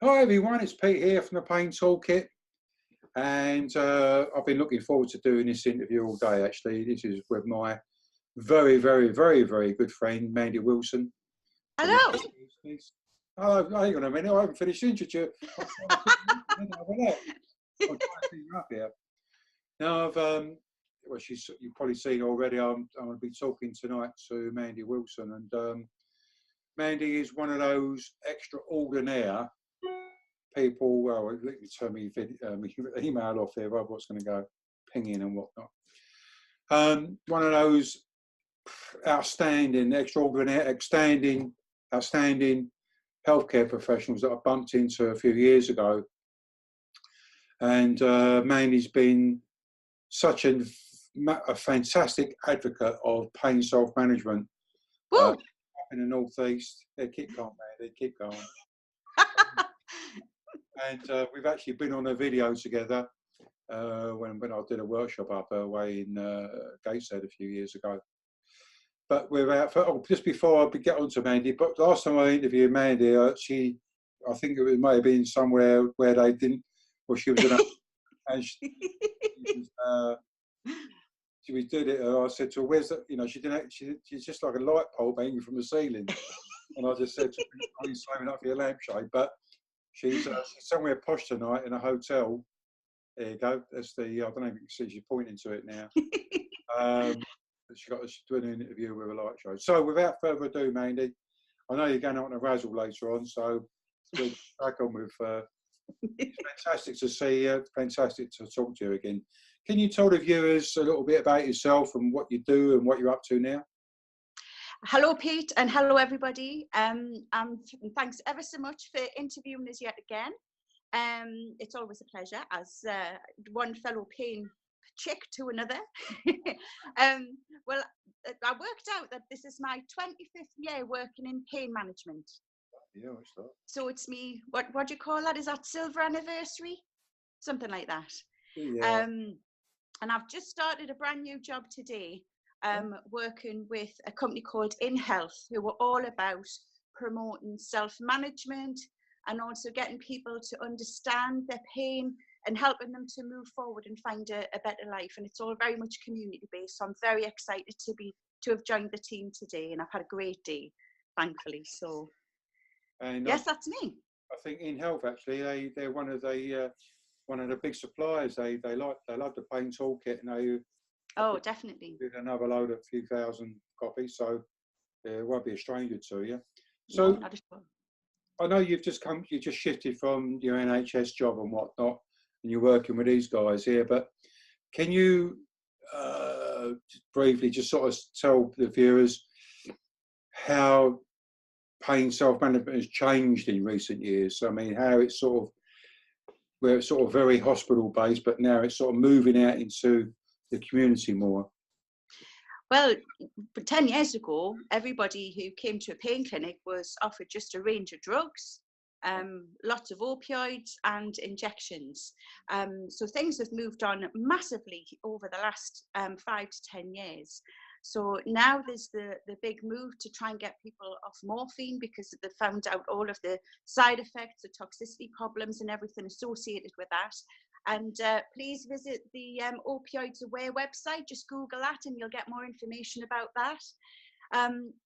Hi everyone, it's Pete here from the Pain Toolkit, and I've been looking forward to doing this interview all day. Actually, this is with my very, very, very, very good friend Mandy Wilson. Hello. Oh, hang on a minute, I haven't finished introducing. I'm trying to clean up here. Now, well, you've probably seen already. I'm going to be talking tonight to Mandy Wilson, and Mandy is one of those extraordinaire people. Well, let me turn my email off here. What's going to go pinging and whatnot. One of those outstanding, outstanding healthcare professionals that I bumped into a few years ago. And Mandy's been such a fantastic advocate of pain self-management up in the northeast. Yeah, keep going, Mandy, keep going. And we've actually been on a video together when I did a workshop up her way in Gateshead a few years ago. But we're out for, just before I get on to Mandy, but last time I interviewed Mandy, I think it might have been somewhere where they didn't, well, she was in a, and she was doing it, I said to her, where's that, you know, she's just like a light bulb hanging from the ceiling. And I just said to her, are you slamming up for your lampshade? But she's somewhere posh tonight in a hotel. There you go. That's the, I don't know if you can see, she's pointing to it now. She's doing an interview with a light show. So without further ado, Mandy, I know you're going out on a razzle later on, so we'll back on with, it's fantastic to see you, fantastic to talk to you again. Can you tell the viewers a little bit about yourself and what you do and what you're up to now? Hello, Pete, and hello, everybody. Thanks ever so much for interviewing us yet again. It's always a pleasure as one fellow pain chick to another. Well, I worked out that this is my 25th year working in pain management. Yeah, what's that? So it's me, what do you call that? Is that silver anniversary? Something like that. Yeah. And I've just started a brand new job today, working with a company called In Health, who are all about promoting self-management and also getting people to understand their pain and helping them to move forward and find a better life. And it's all very much community based. So I'm very excited to have joined the team today, and I've had a great day, thankfully. So and yes, that's me. I think In Health, actually, they're one of the big suppliers. They love the Pain Toolkit, and they Definitely did another load of a few thousand copies, so it won't be a stranger to you. So no, not at all. I know you just shifted from your NHS job and whatnot, and you're working with these guys here, but can you briefly just sort of tell the viewers how pain self-management has changed in recent years? I mean, how it's where it's sort of very hospital-based, but now it's sort of moving out into the community more. Well, 10 years ago, everybody who came to a pain clinic was offered just a range of drugs, lots of opioids and injections. So things have moved on massively over the last 5 to 10 years. So now there's the big move to try and get people off morphine because they found out all of the side effects, the toxicity problems and everything associated with that. And please visit the Opioids Aware website. Just Google that and you'll get more information about that.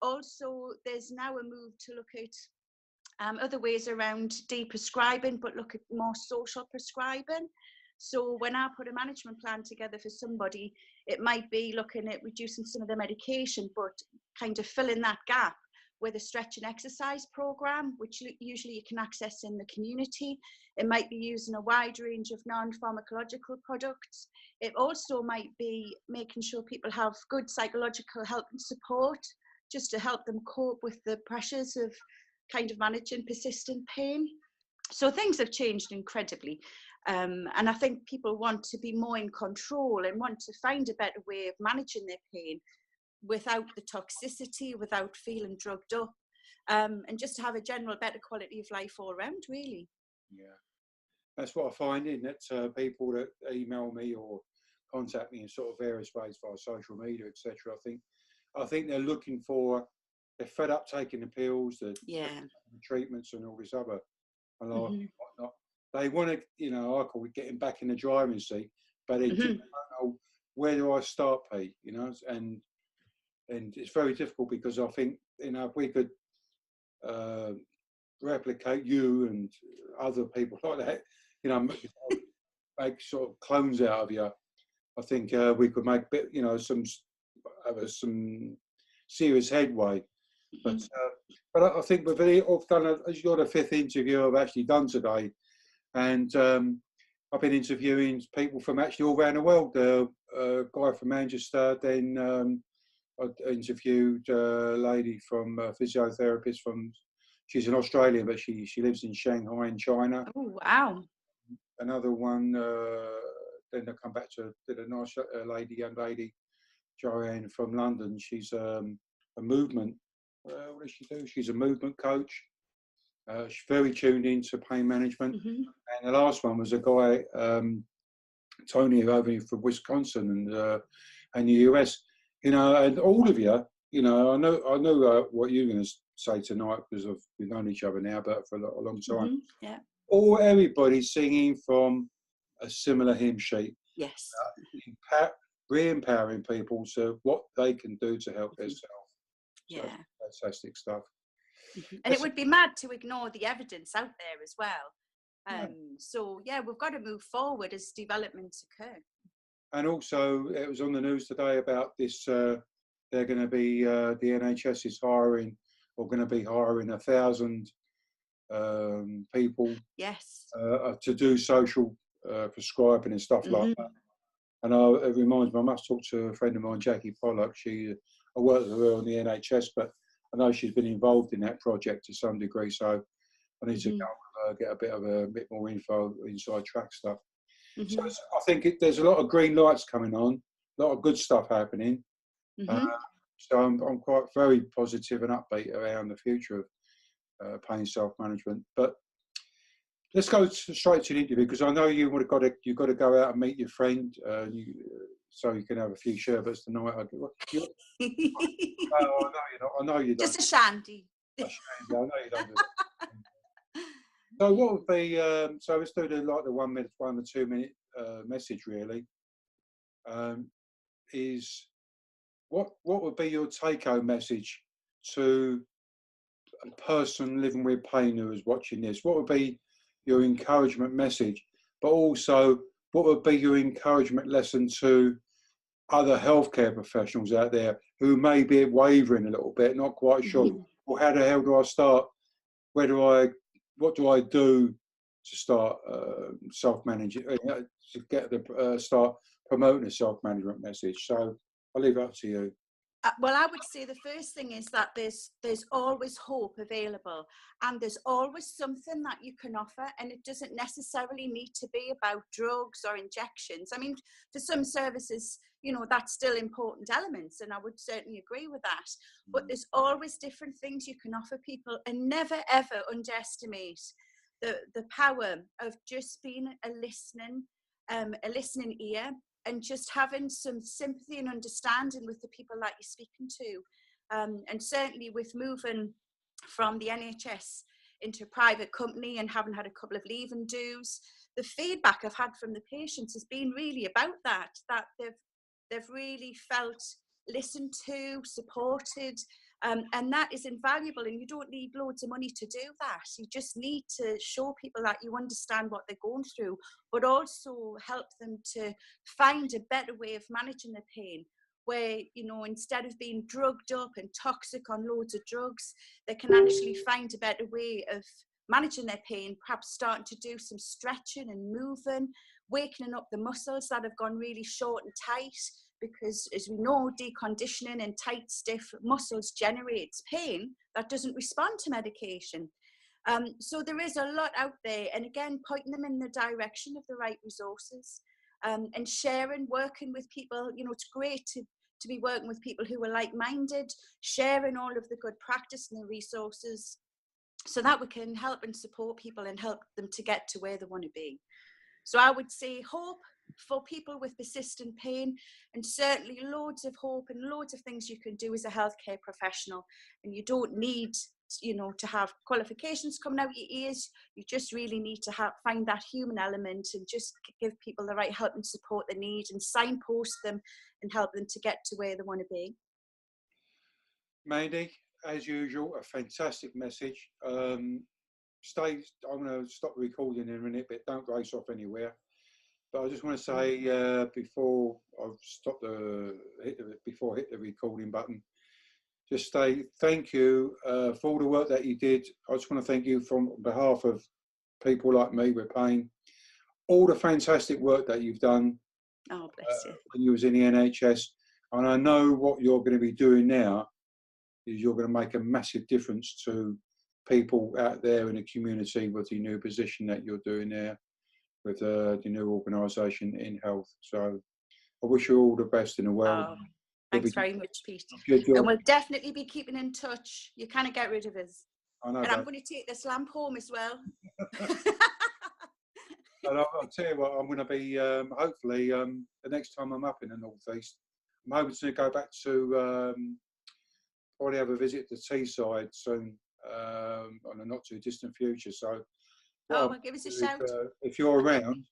Also, there's now a move to look at other ways around de-prescribing, but look at more social prescribing. So when I put a management plan together for somebody, it might be looking at reducing some of the medication, but kind of filling that gap with a stretch and exercise program, which usually you can access in the community. It might be using a wide range of non-pharmacological products. It also might be making sure people have good psychological help and support, just to help them cope with the pressures of kind of managing persistent pain. So things have changed incredibly. And I think people want to be more in control and want to find a better way of managing their pain without the toxicity, without feeling drugged up, and just to have a general better quality of life all around, really. Yeah, that's what I find in that people that email me or contact me in sort of various ways via social media, etc. I think they're looking for, they're fed up taking the pills, the treatments and all this other and life and whatnot. They want to, you know, I call it getting back in the driving seat, but they just don't know, where do I start, Pete? You know, and it's very difficult, because I think, you know, if we could replicate you and other people like that, you know, make sort of clones out of you, I think we could make, you know, some serious headway. But I think we've done, as you're the 5th interview I've actually done today, and I've been interviewing people from actually all around the world. A guy from Manchester, then I interviewed a lady from physiotherapist she's an Australian, but she lives in Shanghai in China. Oh, wow. Another one, then I come back to a nice young lady, Joanne from London. She's a movement, what does she do? She's a movement coach. She's very tuned into pain management. And the last one was a guy, Tony, over from Wisconsin and the US. You know, and all of you, you know, I know what you're going to say tonight, because we've known each other now, but for a long time. Yeah. Everybody singing from a similar hymn sheet. Yes. Re-empowering people to what they can do to help themselves. Yeah. So, fantastic stuff. And it would be mad to ignore the evidence out there as well. So yeah, we've got to move forward as developments occur. And also, it was on the news today about this. They're going to be the NHS is hiring 1,000 people. Yes. To do social prescribing and stuff like that. And it reminds me, I must talk to a friend of mine, Jackie Pollock. I work with her on the NHS, but I know she's been involved in that project to some degree. So I need to go get a bit more info, inside track stuff. So I think there's a lot of green lights coming on, a lot of good stuff happening. So I'm quite very positive and upbeat around the future of pain self-management. But let's go straight to the interview, because I know you've got to go out and meet your friend, so you can have a few sherbets tonight. I know you don't. Just a shandy. I know you don't do that. So what would be? So let's do the 1 minute, 1 or 2 minute message. Really, is what would be your take-home message to a person living with pain who is watching this? What would be your encouragement message? But also, what would be your encouragement lesson to other healthcare professionals out there who may be wavering a little bit, not quite sure, well, how the hell do I start? What do I do to start self-managing, to start promoting a self-management message? So I'll leave it up to you. Well, I would say the first thing is that there's always hope available, and there's always something that you can offer, and it doesn't necessarily need to be about drugs or injections. I mean, for some services, you know, that's still important elements, and I would certainly agree with that. But there's always different things you can offer people, and never ever underestimate the power of just being a listening ear, and just having some sympathy and understanding with the people that you're speaking to. And certainly with moving from the NHS into a private company and having had a couple of leave and do's, the feedback I've had from the patients has been really about that they've really felt listened to, supported, and that is invaluable. And you don't need loads of money to do that. You just need to show people that you understand what they're going through, but also help them to find a better way of managing their pain, where, you know, instead of being drugged up and toxic on loads of drugs, they can actually find a better way of managing their pain, perhaps starting to do some stretching and moving, wakening up the muscles that have gone really short and tight, because as we know, deconditioning and tight, stiff muscles generates pain that doesn't respond to medication. So there is a lot out there, and again, pointing them in the direction of the right resources, and sharing, working with people. You know, it's great to be working with people who are like-minded, sharing all of the good practice and the resources, so that we can help and support people and help them to get to where they want to be. So I would say hope for people with persistent pain, and certainly loads of hope and loads of things you can do as a healthcare professional, and you don't need you know, to have qualifications coming out your ears. You just really need to find that human element and just give people the right help and support they need, and signpost them and help them to get to where they want to be. Mandy, as usual, a fantastic message. I'm going to stop recording in a minute, but don't race off anywhere. But I just want to say before I hit the recording button, just say thank you for all the work that you did. I just want to thank you from behalf of people like me with pain, all the fantastic work that you've done. Oh, bless you. When you was in the NHS. And I know what you're going to be doing now is you're going to make a massive difference to people out there in the community with the new position that you're doing there with the new organisation in health. So I wish you all the best in the world. Oh, thanks very much, Pete. And we'll definitely be keeping in touch. You can't get rid of us. I know, and I'm going to take this lamp home as well. And I'll tell you what, I'm going to be, hopefully, the next time I'm up in the northeast, I'm hoping to go back to probably have a visit to Teesside soon, on a not too distant future. So, well, give us a shout. If you're around,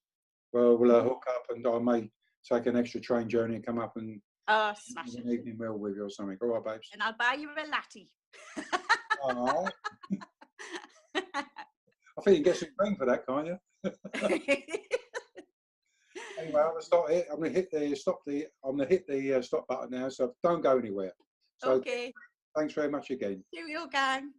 well, we'll hook up, and I may take an extra train journey and come up and smash an evening meal with you or something. All right, babes. And I'll buy you a latte. All right. I think you get some cream for that, can't you? Anyway, I'm going to hit the stop button now, so don't go anywhere. So, okay. Thanks very much again. Cheerio, gang.